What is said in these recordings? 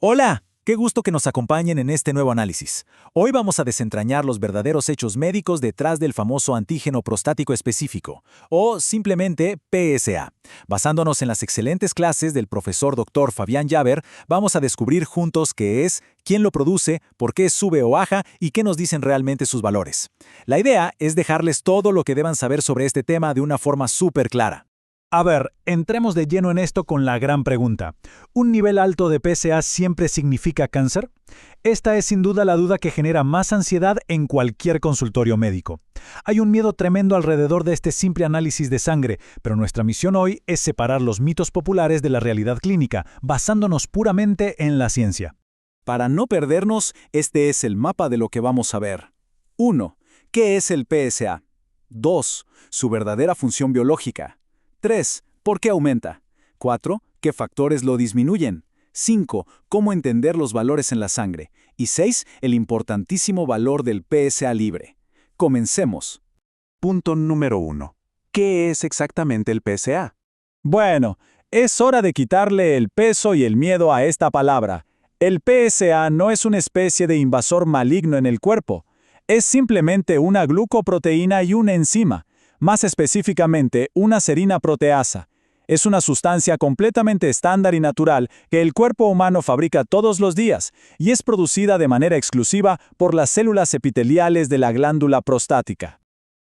Hola, qué gusto que nos acompañen en este nuevo análisis. Hoy vamos a desentrañar los verdaderos hechos médicos detrás del famoso antígeno prostático específico, o simplemente PSA. Basándonos en las excelentes clases del profesor Dr. Fabián Llaver, vamos a descubrir juntos qué es, quién lo produce, por qué sube o baja y qué nos dicen realmente sus valores. La idea es dejarles todo lo que deban saber sobre este tema de una forma súper clara. A ver, entremos de lleno en esto con la gran pregunta. ¿Un nivel alto de PSA siempre significa cáncer? Esta es sin duda la duda que genera más ansiedad en cualquier consultorio médico. Hay un miedo tremendo alrededor de este simple análisis de sangre, pero nuestra misión hoy es separar los mitos populares de la realidad clínica, basándonos puramente en la ciencia. Para no perdernos, este es el mapa de lo que vamos a ver. 1. ¿Qué es el PSA? 2. Su verdadera función biológica. 3. ¿Por qué aumenta? 4. ¿Qué factores lo disminuyen? 5. ¿Cómo entender los valores en la sangre? Y 6. El importantísimo valor del PSA libre. Comencemos. Punto número 1. ¿Qué es exactamente el PSA? Bueno, es hora de quitarle el peso y el miedo a esta palabra. El PSA no es una especie de invasor maligno en el cuerpo. Es simplemente una glucoproteína y una enzima. Más específicamente, una serina proteasa. Es una sustancia completamente estándar y natural que el cuerpo humano fabrica todos los días y es producida de manera exclusiva por las células epiteliales de la glándula prostática.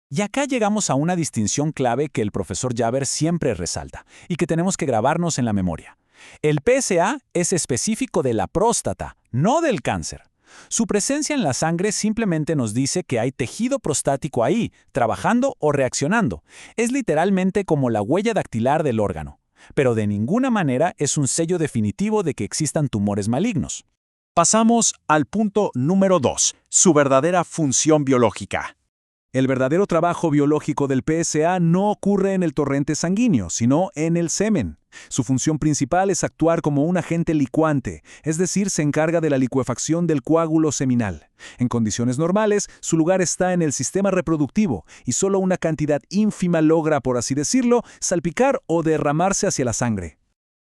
Y acá llegamos a una distinción clave que el profesor Llaver siempre resalta y que tenemos que grabarnos en la memoria. El PSA es específico de la próstata, no del cáncer. Su presencia en la sangre simplemente nos dice que hay tejido prostático ahí, trabajando o reaccionando. Es literalmente como la huella dactilar del órgano. Pero de ninguna manera es un sello definitivo de que existan tumores malignos. Pasamos al punto número 2, su verdadera función biológica. El verdadero trabajo biológico del PSA no ocurre en el torrente sanguíneo, sino en el semen. Su función principal es actuar como un agente licuante, es decir, se encarga de la licuefacción del coágulo seminal. En condiciones normales, su lugar está en el sistema reproductivo y solo una cantidad ínfima logra, por así decirlo, salpicar o derramarse hacia la sangre.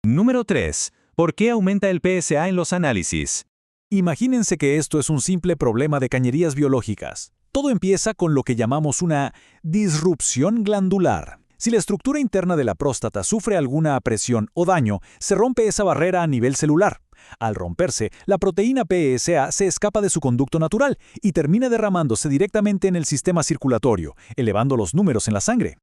Número 3. ¿Por qué aumenta el PSA en los análisis? Imagínense que esto es un simple problema de cañerías biológicas. Todo empieza con lo que llamamos una disrupción glandular. Si la estructura interna de la próstata sufre alguna presión o daño, se rompe esa barrera a nivel celular. Al romperse, la proteína PSA se escapa de su conducto natural y termina derramándose directamente en el sistema circulatorio, elevando los números en la sangre.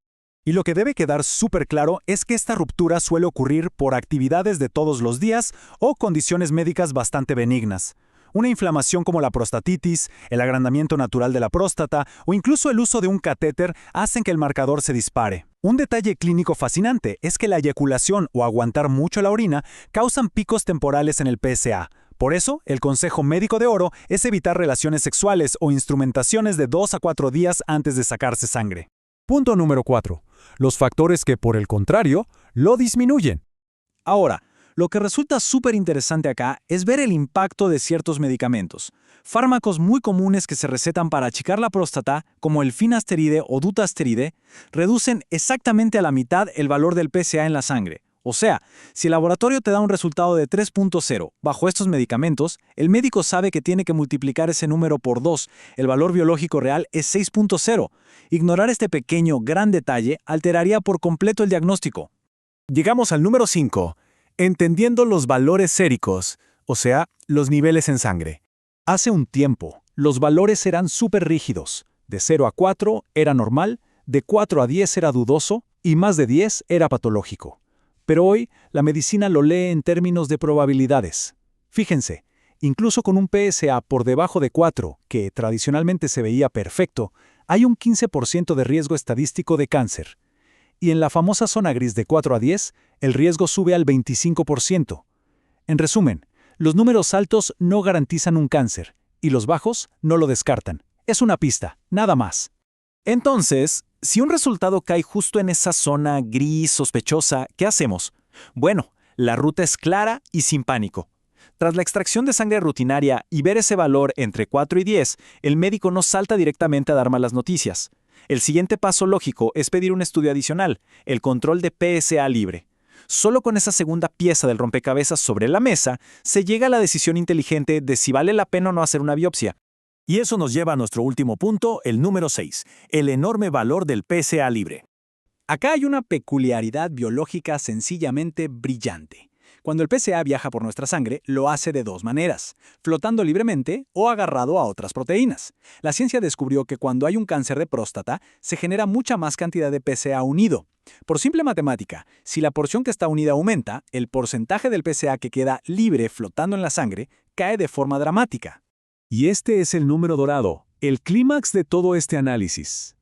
Y lo que debe quedar súper claro es que esta ruptura suele ocurrir por actividades de todos los días o condiciones médicas bastante benignas. Una inflamación como la prostatitis, el agrandamiento natural de la próstata o incluso el uso de un catéter hacen que el marcador se dispare. Un detalle clínico fascinante es que la eyaculación o aguantar mucho la orina causan picos temporales en el PSA. Por eso, el consejo médico de oro es evitar relaciones sexuales o instrumentaciones de 2 a 4 días antes de sacarse sangre. Punto número 4. Los factores que, por el contrario, lo disminuyen. Ahora, lo que resulta súper interesante acá es ver el impacto de ciertos medicamentos. Fármacos muy comunes que se recetan para achicar la próstata, como el finasteride o dutasteride, reducen exactamente a la mitad el valor del PSA en la sangre. O sea, si el laboratorio te da un resultado de 3.0 bajo estos medicamentos, el médico sabe que tiene que multiplicar ese número por 2. El valor biológico real es 6.0. Ignorar este pequeño, gran detalle alteraría por completo el diagnóstico. Llegamos al número 5. Entendiendo los valores séricos, o sea, los niveles en sangre. Hace un tiempo, los valores eran súper rígidos. De 0 a 4 era normal, de 4 a 10 era dudoso y más de 10 era patológico. Pero hoy, la medicina lo lee en términos de probabilidades. Fíjense, incluso con un PSA por debajo de 4, que tradicionalmente se veía perfecto, hay un 15% de riesgo estadístico de cáncer. Y en la famosa zona gris de 4 a 10, el riesgo sube al 25%. En resumen, los números altos no garantizan un cáncer, y los bajos no lo descartan. Es una pista, nada más. Entonces, si un resultado cae justo en esa zona gris sospechosa, ¿qué hacemos? Bueno, la ruta es clara y sin pánico. Tras la extracción de sangre rutinaria y ver ese valor entre 4 y 10, el médico no salta directamente a dar malas noticias. El siguiente paso lógico es pedir un estudio adicional, el control de PSA libre. Solo con esa segunda pieza del rompecabezas sobre la mesa, se llega a la decisión inteligente de si vale la pena o no hacer una biopsia. Y eso nos lleva a nuestro último punto, el número 6, el enorme valor del PSA libre. Acá hay una peculiaridad biológica sencillamente brillante. Cuando el PSA viaja por nuestra sangre, lo hace de dos maneras, flotando libremente o agarrado a otras proteínas. La ciencia descubrió que cuando hay un cáncer de próstata, se genera mucha más cantidad de PSA unido. Por simple matemática, si la porción que está unida aumenta, el porcentaje del PSA que queda libre flotando en la sangre cae de forma dramática. Y este es el número dorado, el clímax de todo este análisis.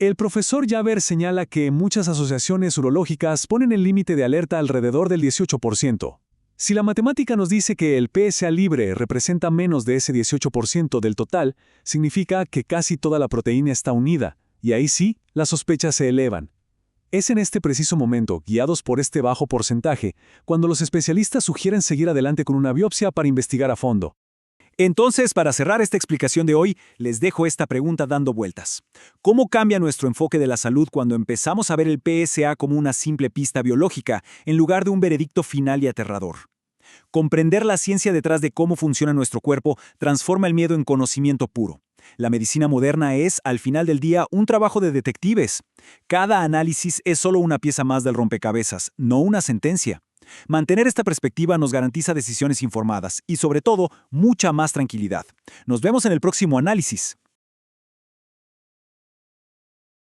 El profesor Jaber señala que muchas asociaciones urológicas ponen el límite de alerta alrededor del 18%. Si la matemática nos dice que el PSA libre representa menos de ese 18% del total, significa que casi toda la proteína está unida, y ahí sí, las sospechas se elevan. Es en este preciso momento, guiados por este bajo porcentaje, cuando los especialistas sugieren seguir adelante con una biopsia para investigar a fondo. Entonces, para cerrar esta explicación de hoy, les dejo esta pregunta dando vueltas. ¿Cómo cambia nuestro enfoque de la salud cuando empezamos a ver el PSA como una simple pista biológica, en lugar de un veredicto final y aterrador? Comprender la ciencia detrás de cómo funciona nuestro cuerpo transforma el miedo en conocimiento puro. La medicina moderna es, al final del día, un trabajo de detectives. Cada análisis es solo una pieza más del rompecabezas, no una sentencia. Mantener esta perspectiva nos garantiza decisiones informadas y, sobre todo, mucha más tranquilidad. Nos vemos en el próximo análisis.